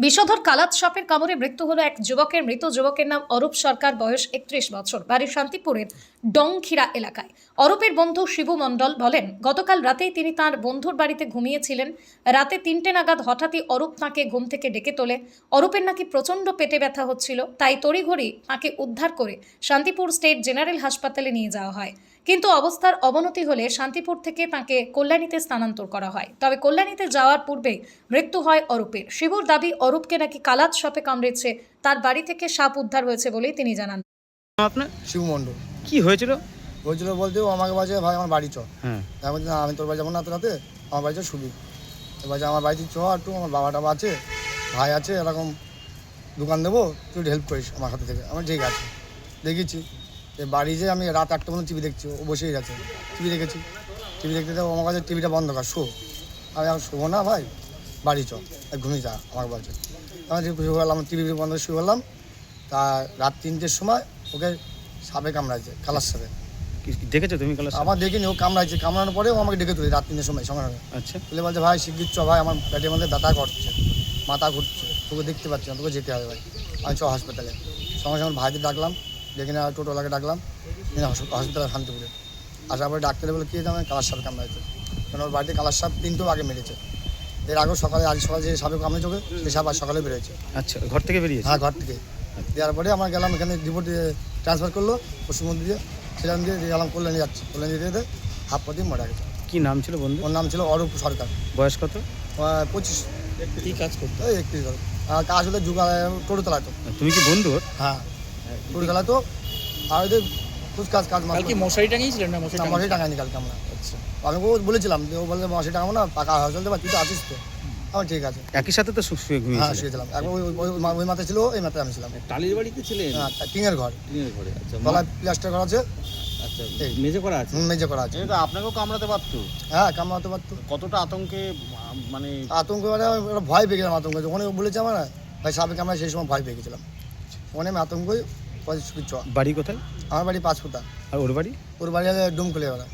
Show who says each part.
Speaker 1: বিষধর কালাত সাপের কামড়ে মৃত্যু হলো এক যুবকের। মৃত যুবকের নাম অরূপ সরকার, বয়স 31 বছর, বাড়ি শান্তিপুরের ডংখিরা এলাকায়। অরূপের বন্ধু শিবু মণ্ডল বলেন, গতকাল রাতেই তিনি তার বন্ধুর বাড়িতে ঘুমিয়েছিলেন। রাতে 3টে নাগাদ হঠাৎই অরূপ তাঁকে ঘুম থেকে ডেকে তোলে। অরূপের নাকি প্রচণ্ড পেটে ব্যথা হচ্ছিল, তাই তড়িঘড়ি তাঁকে উদ্ধার করে শান্তিপুর স্টেট জেনারেল হাসপাতালে নিয়ে যাওয়া হয়। কিন্তু অবস্থার অবনতি হলে শান্তিপুর থেকে তাঁকে কল্যাণীতে স্থানান্তর করা হয়। তবে কল্যাণীতে যাওয়ার পূর্বেই মৃত্যু হয় অরূপের। শিবুর দাবি, অরূপকে নাকি কালাত সাপে কামড়েছে। তার বাড়ি থেকে সাপ উদ্ধার হয়েছে বলেই তিনি জানান।
Speaker 2: আপনার
Speaker 3: শিবু মণ্ডল
Speaker 2: কি হয়েছিল?
Speaker 3: বলছিল বলতে ও আমাকে বলছে, ভাই আমার বাড়ি চ।
Speaker 2: হ্যাঁ,
Speaker 3: আমি বলছি, না আমি তোর বাড়ি যাবো না, তো রাতে আমার বাড়ি চ শুবি। তো বলছে আমার বাড়িতে চ, একটু আমার বাবা টাবা আছে, ভাই আছে, এরকম দোকান দেবো, তুই হেল্প করিস আমার হাতে থেকে। আমার ঠিক আছে, দেখেছি। বাড়ি যে আমি রাত 8টা পর্যন্ত টিভি দেখছি, ও বসেই গেছে, টিভি দেখেছি। টিভি দেখতে ও আমার কাছে টিভিটা বন্ধ কর, শো। আমি এখন শোবো না ভাই, বাড়ি চ, ঘুমিয়ে যা, আমাকে বলছে। আমি শুয়ে বললাম, টিভি বন্ধ করে শুয়ে বললাম। তা রাত 3টের সময় ওকে সাপে কামড়াইছে, কালার সাপে।
Speaker 2: দেখেছো তুমি কালার সাপ?
Speaker 3: আমার দেখিনি, ও কামড়াইছে। কামড়ানোর পরে ও আমাকে ডেকে তুলি রাত 3টের সময় সঙ্গে সঙ্গে।
Speaker 2: আচ্ছা,
Speaker 3: তুলে বলছে, ভাই শিগগির চ ভাই, আমার পেটের মধ্যে ব্যথা করছে, মাথা ঘুরছে, তোকে দেখতে পাচ্ছি না, তোকে যেতে হবে ভাই। আমি চ হাসপাতালে। সঙ্গে সঙ্গে ভাইদের ডাকলাম, ডেকে নিয়ে টোটোওয়ালাকে ডাকলাম, নিয়ে হসপিটালে শান্তিপুরে। আসার পরে ডাক্তারে বলে, কী আমি কালার সাপ কামড়াইছে। কারণ ওর বাড়িতে কালার সাপ 3টেও আগে মেরেছে। এর আগেও সকালে, আজ সকালে যে সাপে কামড়ে চোখে, সেই সাপ আজ সকালে বেরোয়েছে।
Speaker 2: আচ্ছা, ঘর থেকে বেরিয়েছে?
Speaker 3: হ্যাঁ, ঘর থেকে। দেওয়ার পরে আমরা গেলাম, এখানে রিপোর্ট ট্রান্সফার করলো পশ্চিমবঙ্গ দিয়ে, সেখান দিয়ে গেলাম কল্যাণী যাচ্ছি। কল্যাণী যেতে হাফ পথে মারা গেছে।
Speaker 2: কি নাম ছিল বন্ধু?
Speaker 3: ওর নাম ছিল অরূপ সরকার,
Speaker 2: বয়স কত?
Speaker 3: 25।
Speaker 2: কি কাজ করতো?
Speaker 3: 31 ধরো। কাজ হলে টোটো চালাতো।
Speaker 2: তুমি কি বন্ধু ওর?
Speaker 3: হ্যাঁ, টোটো চালাতো। আর ওদের কাজ
Speaker 4: কাল কি মশারি টাঙিয়েছিলেন? না মশারি
Speaker 3: মশারি টাঙায়নি কালকে আমরা।
Speaker 4: আচ্ছা,
Speaker 3: আমি ও বলেছিলাম যে, ও বললে মশারি টাঙাবো না, পাকা হসপিটাল দেবা, তুই তো আছিস তো। আমার ঠিক আছে।
Speaker 2: একই সাথে তো শুয়ে
Speaker 3: হ্যাঁ,
Speaker 2: ঘুমিয়েছিল?
Speaker 3: শুয়েছিলাম। একবার ওই মাথায় ছিল, এই মাথায় আমি ছিলাম।
Speaker 4: টালির বাড়িতে ছিলেন?
Speaker 3: হ্যাঁ, টিনের ঘর,
Speaker 4: টিনের ঘরে। আচ্ছা,
Speaker 3: তলায় প্লাস্টার করা আছে,
Speaker 4: আচ্ছা,
Speaker 3: এই।
Speaker 4: মেঝে করা আছে।
Speaker 3: মেঝে করা আছে।
Speaker 5: এটা আপনাকেও কামড়াতে পারতো?
Speaker 3: হ্যাঁ, কামড়াতে পারতো।
Speaker 5: কতটা আতঙ্কে মানে
Speaker 3: আতঙ্ক মানে ওরা ভয় পেয়ে গেলাম। আতঙ্ক যখন ও বলেছে আমার, ভাই সাপে কামড়ায়, সেই সময় ভয় পেয়ে গেছিলাম। ওখানে আমি আতঙ্কই চ।
Speaker 2: বাড়ি কোথায়?
Speaker 3: আমার বাড়ি 5 ফুটা।
Speaker 2: আর ওর বাড়ি?
Speaker 3: ওর বাড়ি আছে ডুমকুলে ওরা।